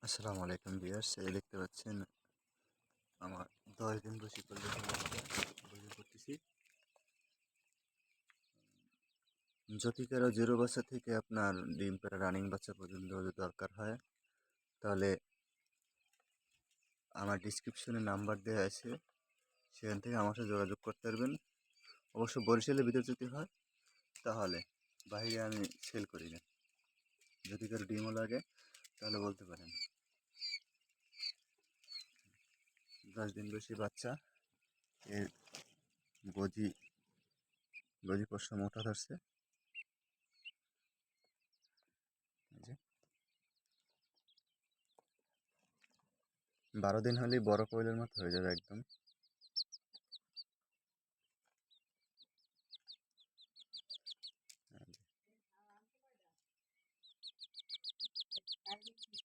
আসসালামু আলাইকুম ভিউয়ার্স, এই দেখতে পাচ্ছেন আমার 10 দিন বসি করলে বসি করতেছি। যদি কারো 0 বাচ্চা থেকে আপনার ডিম পাড়া রানিং বাচ্চা পর্যন্ত যদি দরকার হয়, তাহলে আমার ডিসক্রিপশনে নাম্বার দেওয়া আছে, সেখান থেকে আমার সাথে যোগাযোগ করতে পারবেন। অবশ্য বরিশালের ভিতর যদি হয় তাহলে, বাইরে আমি সেল করি না। যদি কারো ডিমও লাগে তাহলে বলতে পারেন। 10 দিন বয়সী বাচ্চা, এর গজি গজি পশম মোটা ধরছে। এই যে 12 দিন হলেই বড় কোয়েলের মতো হয়ে যাবে একদম।